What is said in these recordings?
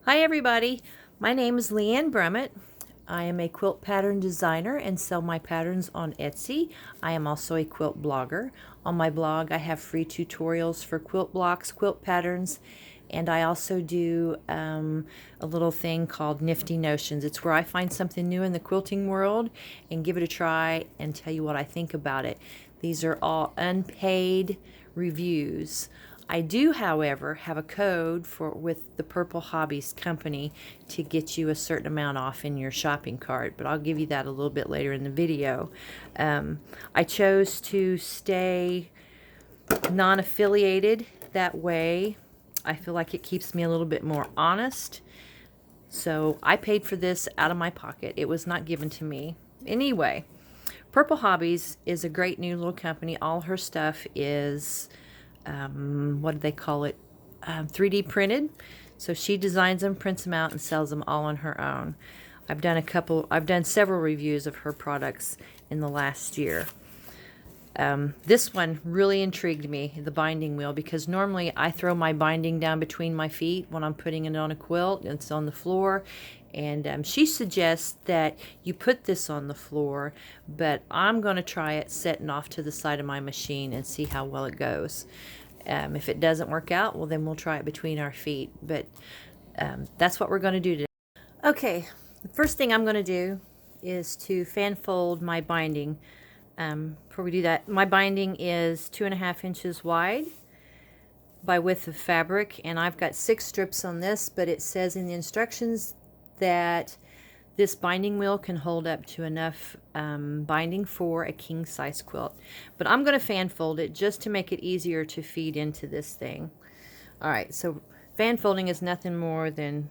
Hi everybody, my name is Leanne Brummett. I am a quilt pattern designer and sell my patterns on Etsy. I am also a quilt blogger. On my blog I have free tutorials for quilt blocks, quilt patterns, and I also do a little thing called Nifty Notions. It's where I find something new in the quilting world and give it a try and tell you what I think about it. These are all unpaid reviews. I do, however, have a code with the Purple Hobbies company to get you a certain amount off in your shopping cart, but I'll give you that a little bit later in the video. I chose to stay non-affiliated. That way I feel like it keeps me a little bit more honest. So I paid for this out of my pocket. It was not given to me. Anyway, Purple Hobbies is a great new little company. All her stuff is what do they call it? 3D printed. So she designs them, prints them out, and sells them all on her own. I've done several reviews of her products in the last year. This one really intrigued me, the binding wheel, because normally I throw my binding down between my feet when I'm putting it on a quilt. It's on the floor, and she suggests that you put this on the floor, but I'm going to try it setting off to the side of my machine and see how well it goes. If it doesn't work out, well then we'll try it between our feet, but that's what we're going to do today. Okay, the first thing I'm going to do is to fan fold my binding. Before we do that, my binding is 2.5 inches wide by width of fabric, and I've got 6 strips on this, but it says in the instructions that this binding wheel can hold up to enough binding for a king size quilt. But I'm going to fan fold it just to make it easier to feed into this thing. Alright, so fan folding is nothing more than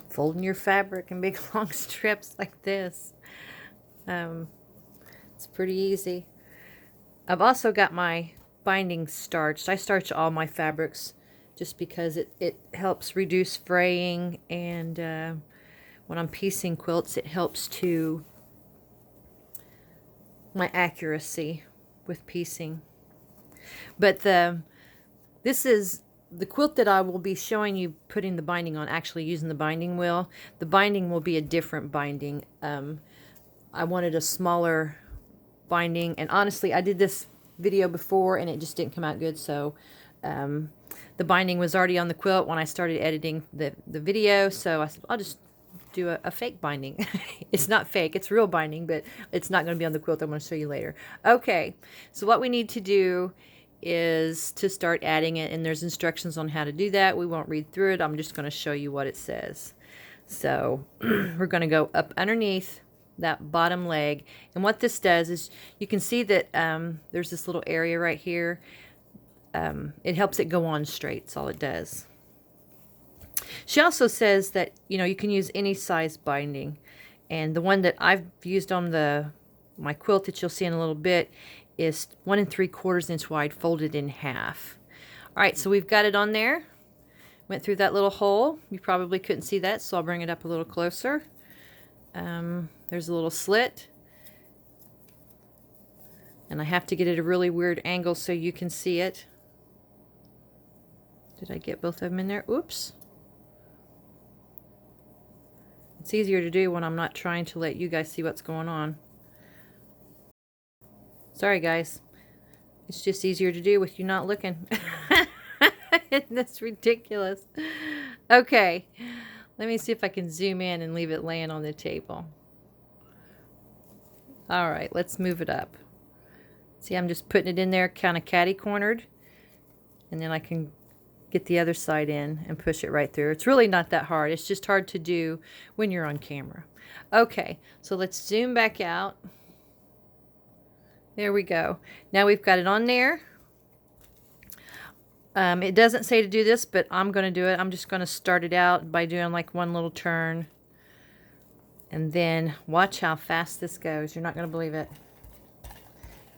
folding your fabric in big long strips like this. It's pretty easy. I've also got my binding starched. I starch all my fabrics just because it helps reduce fraying, and when I'm piecing quilts it helps to my accuracy with piecing. But this is the quilt that I will be showing you putting the binding on, actually using the binding wheel. The binding will be a different binding. I wanted a smaller binding, and honestly I did this video before and it just didn't come out good, so the binding was already on the quilt when I started editing the video, so I said I'll just do a fake binding. It's not fake, it's real binding, but it's not going to be on the quilt. I'm going to show you later. Okay, so what we need to do is to start adding it, and there's instructions on how to do that. We won't read through it, I'm just going to show you what it says. So we're going to go up underneath that bottom leg, and what this does is you can see that there's this little area right here. It helps it go on straight. That's all it does. She also says that you can use any size binding, and the one that I've used on my quilt that you'll see in a little bit is 1 3/4 inch wide, folded in half. All right, so we've got it on there. Went through that little hole. You probably couldn't see that, so I'll bring it up a little closer. There's a little slit, and I have to get it at a really weird angle so you can see it. Did I get both of them in there? Oops. It's easier to do when I'm not trying to let you guys see what's going on. Sorry guys, it's just easier to do with you not looking. That's ridiculous. Okay, let me see if I can zoom in and leave it laying on the table. Alright, let's move it up. See, I'm just putting it in there kind of catty-cornered, and then I can get the other side in and push it right through. It's really not that hard. It's just hard to do when you're on camera. Okay, so let's zoom back out. There we go. Now we've got it on there. It doesn't say to do this, but I'm going to do it. I'm just going to start it out by doing like one little turn. And then watch how fast this goes. You're not going to believe it.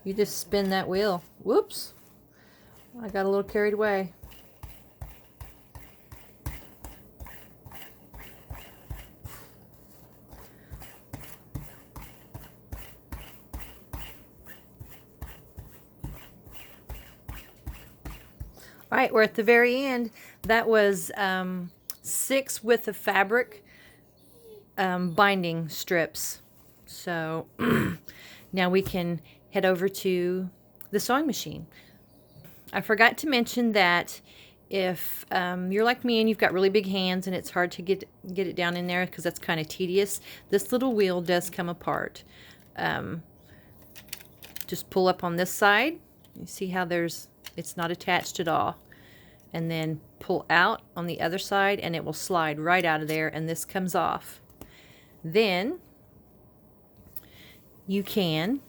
You just spin that wheel. Whoops. I got a little carried away. All right, we're at the very end. That was 6 width of fabric binding strips. So now we can head over to the sewing machine. I forgot to mention that if you're like me and you've got really big hands and it's hard to get it down in there because that's kind of tedious, this little wheel does come apart. Just pull up on this side. You see how it's not attached at all. And then pull out on the other side and it will slide right out of there and this comes off. Then you can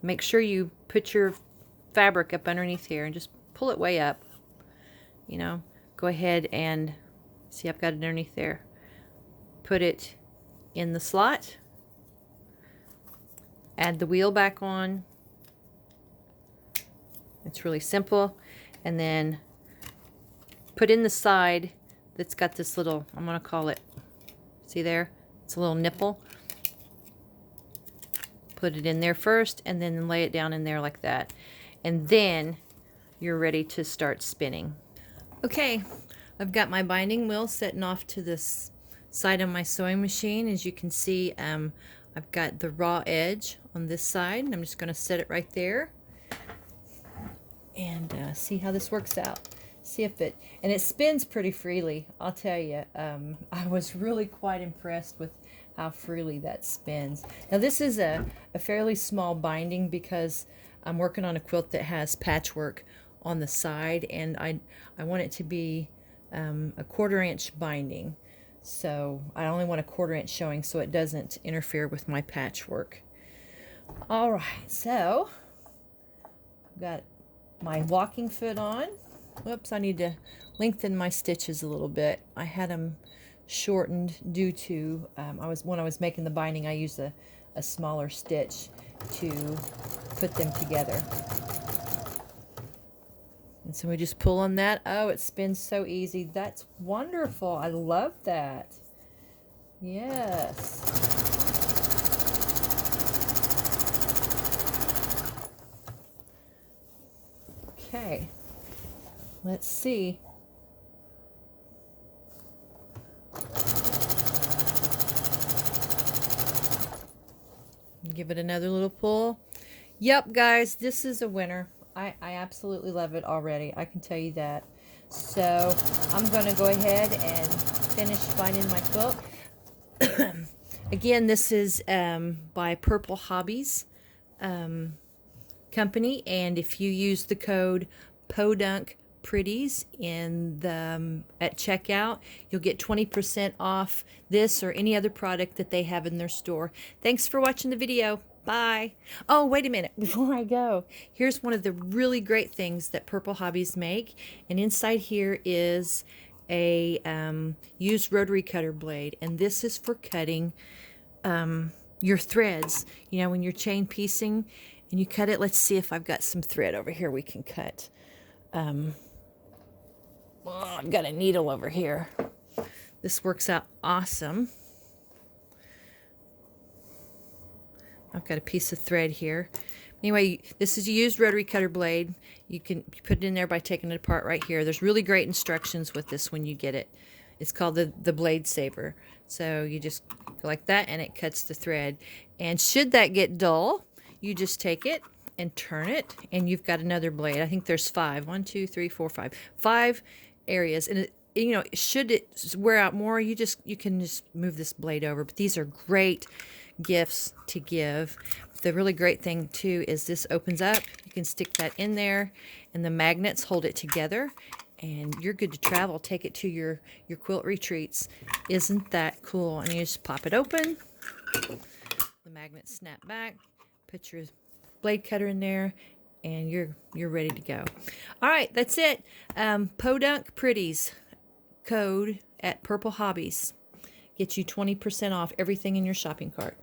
make sure you put your fabric up underneath here and just pull it way up. You know, go ahead and see, I've got it underneath there. Put it in the slot. Add the wheel back on. It's really simple. And then put in the side that's got this little, I'm going to call it, see there? It's a little nipple. Put it in there first and then lay it down in there like that. And then you're ready to start spinning. Okay, I've got my binding wheel setting off to this side of my sewing machine. As you can see, I've got the raw edge on this side. And I'm just going to set it right there and see how this works out. See if it, and it spins pretty freely, I'll tell you. I was really quite impressed with how freely that spins. Now this is a fairly small binding because I'm working on a quilt that has patchwork on the side, and I want it to be a 1/4 inch binding. So I only want a 1/4 inch showing so it doesn't interfere with my patchwork. All right, so I've got my walking foot on. Whoops, I need to lengthen my stitches a little bit. I had them shortened due to, when I was making the binding, I used a smaller stitch to put them together. And so we just pull on that. Oh, it spins so easy. That's wonderful. I love that. Yes. Okay. Let's see. Give it another little pull. Yep, guys, this is a winner. I absolutely love it already. I can tell you that. So I'm going to go ahead and finish binding my quilt. Again, this is by Purple Hobbies Company, and if you use the code Podunk Pretties in the at checkout, you'll get 20% off this or any other product that they have in their store. Thanks for watching the video. Bye. Oh, wait a minute before I go. Here's one of the really great things that Purple Hobbies make, and inside here is a used rotary cutter blade, and this is for cutting your threads. You know, when you're chain piecing and you cut it. Let's see if I've got some thread over here we can cut. Oh, I've got a needle over here. This works out awesome. I've got a piece of thread here. Anyway, this is a used rotary cutter blade. You can put it in there by taking it apart right here. There's really great instructions with this when you get it. It's called the blade saver. So you just go like that and it cuts the thread. And should that get dull, you just take it and turn it and you've got another blade. I think there's 5. 1, 2, 3, 4, 5. 5 areas. And you know, should it wear out more, you can just move this blade over. But these are great gifts to give. The really great thing too is this opens up. You can stick that in there and the magnets hold it together and you're good to travel. Take it to your quilt retreats. Isn't that cool? And you just pop it open. The magnets snap back. Put your blade cutter in there and you're ready to go. All right, that's it. Podunk Pretties code at Purple Hobbies. Get you 20% off everything in your shopping cart.